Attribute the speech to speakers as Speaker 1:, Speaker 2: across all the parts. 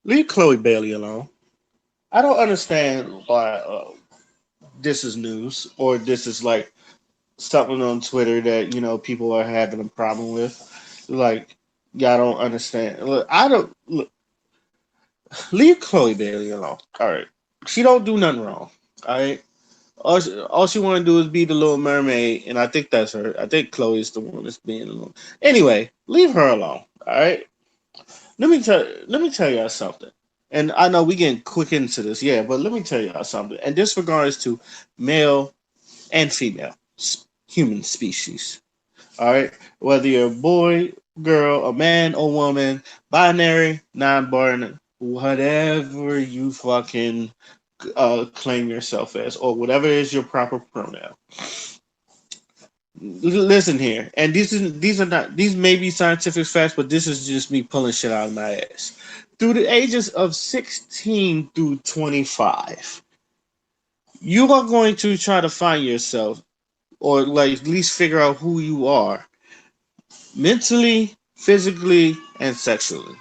Speaker 1: Leave Chloe Bailey alone. I don't understand why this is news or this is like something on Twitter that people are having a problem with. Like, y'all don't understand. Look, I don't look, leave Chloe Bailey alone. All right, she don't do nothing wrong. All right, all she want to do is be the Little Mermaid, and I think that's her. I think Chloe's the one that's being alone. Anyway, leave her alone. All right. Let me tell y'all something. And I know we getting quick into this, yeah, but let me tell y'all something. And this regards to male and female human species. All right, whether you're a boy, girl, a man or woman, binary, non-binary, whatever you fucking claim yourself as, or whatever is your proper pronoun. Listen here, and these may be scientific facts, but this is just me pulling shit out of my ass. Through the ages of 16 through 25, you are going to try to find yourself, or like at least figure out who you are mentally, physically, and sexually.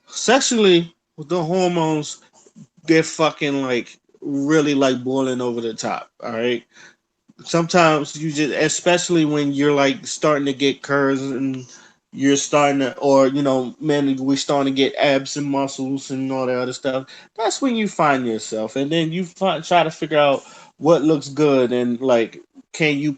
Speaker 1: Sexually, with the hormones, they're fucking like really like boiling over the top. All right. Sometimes you just, especially when you're like starting to get curves and you're starting to, or man, we're starting to get abs and muscles and all that other stuff. That's when you find yourself, and then try to figure out what looks good and like, can you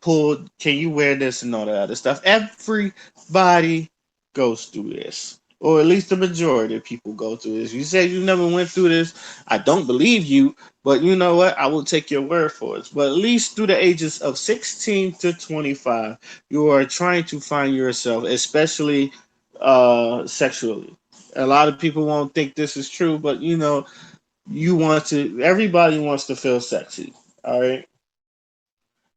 Speaker 1: wear this and all that other stuff. Everybody goes through this, or at least the majority of people go through this. You say you never went through this, I don't believe you, but you know what? I will take your word for it. But at least through the ages of 16 to 25, you are trying to find yourself, especially sexually. A lot of people won't think this is true, but everybody wants to feel sexy. All right.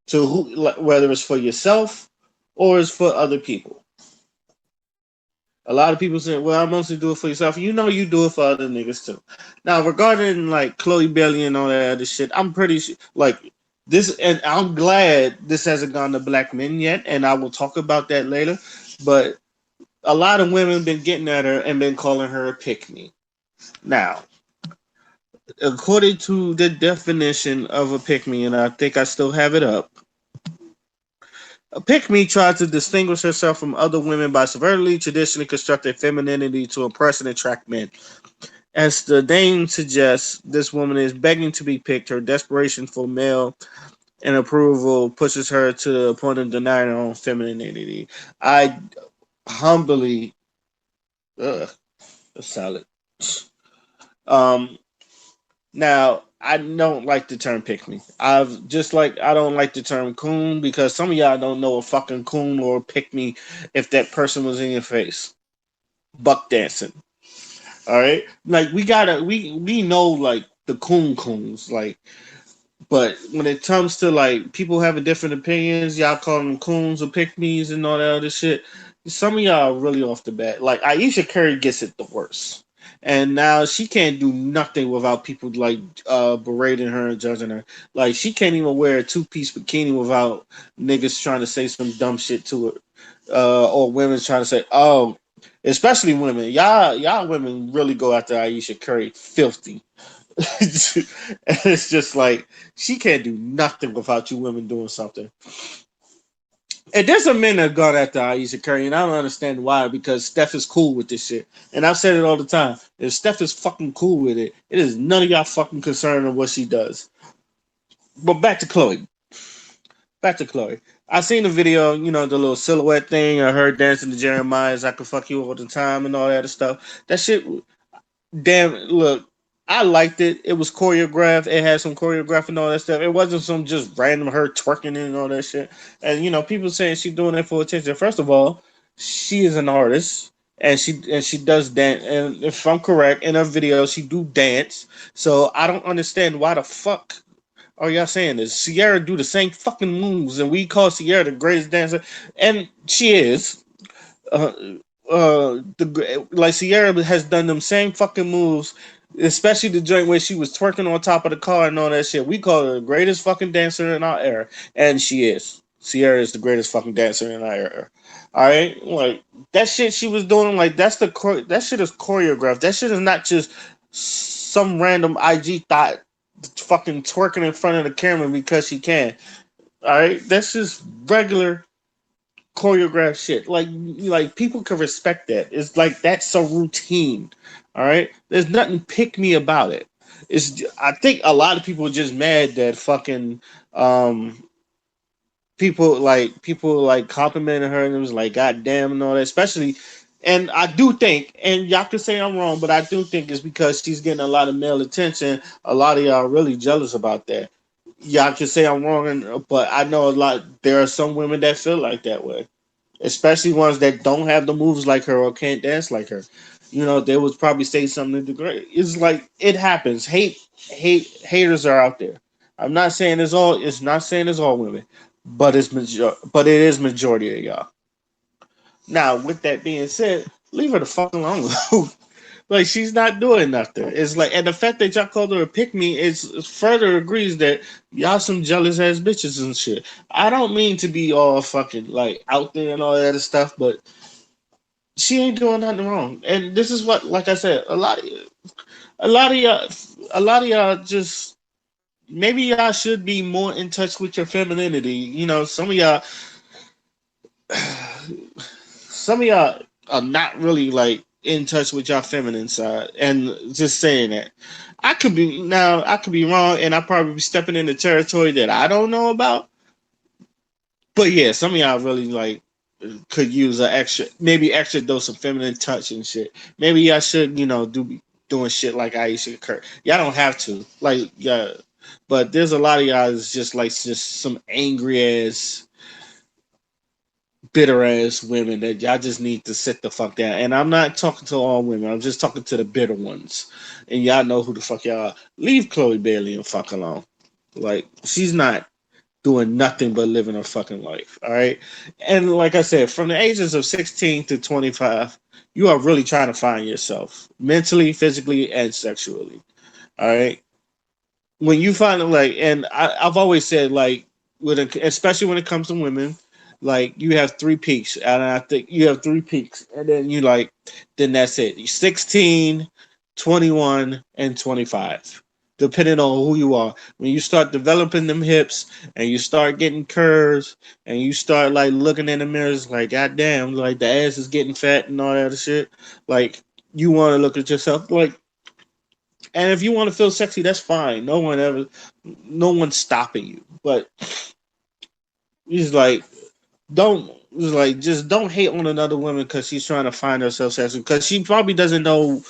Speaker 1: To who, like, whether it's for yourself or it's for other people. A lot of people say, "Well, I mostly do it for yourself." You do it for other niggas too. Now, regarding like Chloe Bailey and all that other shit, I'm pretty sure like this, and I'm glad this hasn't gone to black men yet, and I will talk about that later. But a lot of women been getting at her and been calling her a pick me. Now, according to the definition of a pick me, and I think I still have it up. A pick me tries to distinguish herself from other women by subvertly traditionally constructed femininity to impress and attract men. As the name suggests, this woman is begging to be picked. Her desperation for male and approval pushes her to the point of denying her own femininity. I humbly, ugh, solid. Um, Now, I don't like the term pick me. I've just like I don't like the term coon because some of y'all don't know a fucking coon or pick me if that person was in your face. Buck dancing. All right? Like we know like the coons like, but when it comes to like people having different opinions, y'all call them coons or pick me's and all that other shit. Some of y'all are really off the bat. Like Aisha Curry gets it the worst. And now she can't do nothing without people like berating her and judging her. Like she can't even wear a two-piece bikini without niggas trying to say some dumb shit to her. Or women trying to say, oh, especially women. Y'all women really go after Aisha Curry filthy. It's just like she can't do nothing without you women doing something. And there's some men that have gone after Aisha Curry, and I don't understand why. Because Steph is cool with this shit, and I've said it all the time. If Steph is fucking cool with it, it is none of y'all fucking concern of what she does. But back to Chloe. Back to Chloe. I seen the video, the little silhouette thing. I heard dancing to Jeremiah's "I Could Fuck You All the Time" and all that other stuff. That shit, damn. Look, I liked it. It was choreographed. It had some choreography and all that stuff. It wasn't some just random her twerking and all that shit. And people saying she's doing it for attention. First of all, she is an artist. And she does dance, and if I'm correct, in her video she do dance. So I don't understand why the fuck are y'all saying this. Sierra do the same fucking moves, and we call Sierra the greatest dancer, and she is. Uh, like Sierra has done them same fucking moves, especially the joint where she was twerking on top of the car and all that shit. We call her the greatest fucking dancer in our era, and she is. Sierra is the greatest fucking dancer in our era. All right, like that shit she was doing, like that shit is choreographed. That shit is not just some random IG thought fucking twerking in front of the camera because she can. All right, that's just regular choreographed shit. Like people can respect that. It's like that's so routine. All right, there's nothing pick me about it. I think a lot of people are just mad that fucking um people like complimenting her and it was like god damn and all that, especially. And I do think, and y'all can say I'm wrong, but I do think it's because she's getting a lot of male attention. A lot of y'all are really jealous about that. Y'all can say I'm wrong, but I know a lot. There are some women that feel like that way, especially ones that don't have the moves like her or can't dance like her. They would probably say something to degrade. It's like it happens. Haters are out there. I'm not saying it's all. It's not saying it's all women, but but it is majority of y'all. Now, with that being said, leave her the fuck alone. Like she's not doing nothing. It's like, and the fact that y'all called her a pick me is further agrees that y'all some jealous ass bitches and shit. I don't mean to be all fucking like out there and all that other stuff, but she ain't doing nothing wrong. And this is what, like I said, a lot of y'all, a lot of y'all just maybe y'all should be more in touch with your femininity. Some of y'all are not really like in touch with your feminine side, and just saying that. I could be wrong, and I probably be stepping into territory that I don't know about. But yeah, some of y'all really like could use a extra, maybe extra dose of feminine touch and shit. Maybe y'all should, doing shit like Aisha Curry. Y'all don't have to, like, yeah. But there's a lot of y'all that's just some angry ass, bitter ass women that y'all just need to sit the fuck down. And I'm not talking to all women. I'm just talking to the bitter ones. And y'all know who the fuck y'all are. Leave Chloe Bailey and fuck alone. Like she's not doing nothing but living her fucking life. All right. And like I said, from the ages of 16 to 25, you are really trying to find yourself mentally, physically, and sexually. All right. When you find it, like, and I've always said, like, especially when it comes to women, like, you have three peaks. And I think you have three peaks. And then then that's it. You're 16, 21, and 25 depending on who you are. When you start developing them hips and you start getting curves and you start like looking in the mirrors like god damn, like the ass is getting fat and all that other shit, like you want to look at yourself like, and if you want to feel sexy, that's fine. No one's stopping you. But it's like don't it's like just don't hate on another woman because she's trying to find herself sexy because she probably doesn't know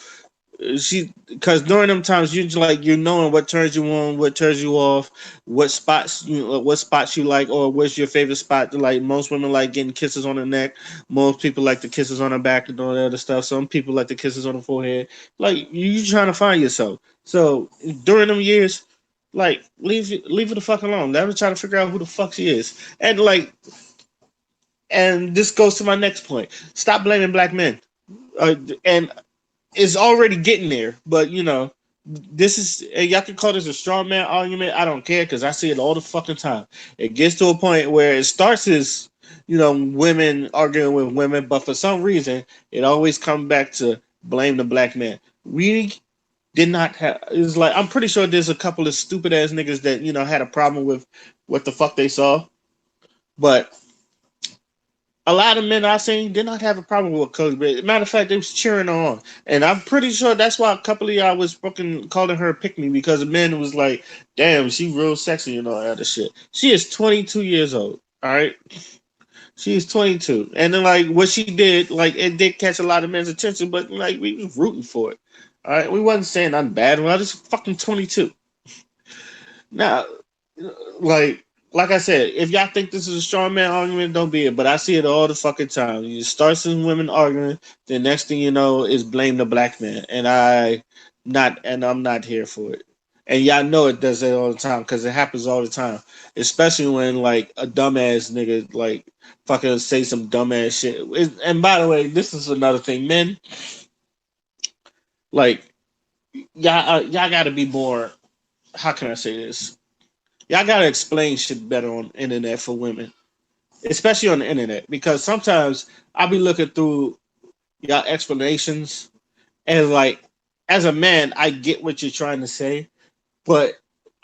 Speaker 1: she because during them times you're knowing what turns you on, what turns you off, what spots you like, or what's your favorite spot. Like most women like getting kisses on the neck, most people like the kisses on the back and all that other stuff. Some people like the kisses on the forehead. Like you trying to find yourself. So during them years, like leave her the fuck alone. Never try to figure out who the fuck she is. And this goes to my next point. Stop blaming black men. And is already getting there. But this is y'all can call this a straw man argument. I don't care because I see it all the fucking time. It gets to a point where it starts as women arguing with women, but for some reason it always comes back to blame the black man. We did not have. It's like I'm pretty sure there's a couple of stupid ass niggas that had a problem with what the fuck they saw, but a lot of men I seen did not have a problem with Cody Ray. Matter of fact, they was cheering her on, and I'm pretty sure that's why a couple of y'all was fucking calling her a pick me because the men was like, "Damn, she real sexy and all that other shit." She is 22 years old. All right, she is 22, and then like what she did, like it did catch a lot of men's attention, but like we was rooting for it. All right, we wasn't saying nothing bad. Well, just fucking 22. Now, like like I said, if y'all think this is a strong man argument, don't be it. But I see it all the fucking time. You start some women arguing, the next thing you know is blame the black man, and I'm not here for it. And y'all know it does it all the time because it happens all the time, especially when like a dumbass nigga like fucking say some dumbass shit. And by the way, this is another thing, men. Like y'all got to be more. How can I say this? Y'all gotta explain shit better on the internet for women, especially on the internet, because sometimes I'll be looking through y'all explanations and like as a man, I get what you're trying to say, but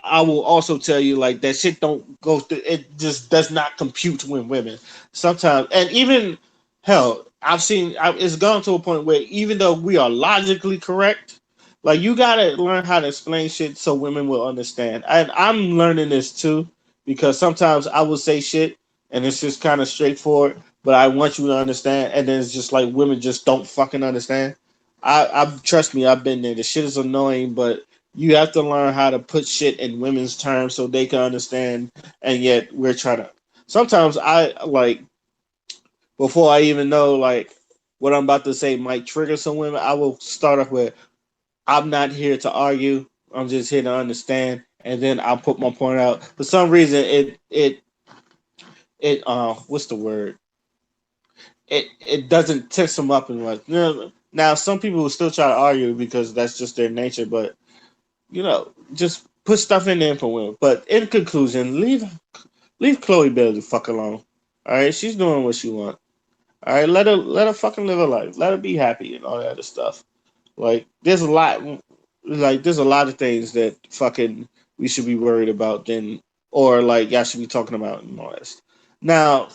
Speaker 1: I will also tell you like that shit don't go through. It just does not compute with women sometimes, and even hell, it's gone to a point where even though we are logically correct, like you gotta learn how to explain shit so women will understand. And I'm learning this too because sometimes I will say shit and it's just kind of straightforward, but I want you to understand, and then it's just like women just don't fucking understand. I trust me, I've been there. The shit is annoying, but you have to learn how to put shit in women's terms so they can understand. And yet we're trying to. Sometimes I like before I even know like what I'm about to say might trigger some women. I will start off with, "I'm not here to argue. I'm just here to understand." And then I'll put my point out. For some reason, it what's the word? It doesn't tense them up and like, now some people will still try to argue because that's just their nature, but just put stuff in there for women. But in conclusion, leave Chloe Bailey the fuck alone. All right, she's doing what she wants. All right, let her fucking live her life. Let her be happy and all that other stuff. Like there's a lot of things that fucking we should be worried about then, or like y'all should be talking about and all that. Now,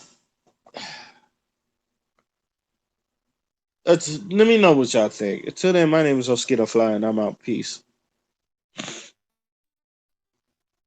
Speaker 1: let me know what y'all think. Until then, my name is Oskito Fly, and I'm out. Peace.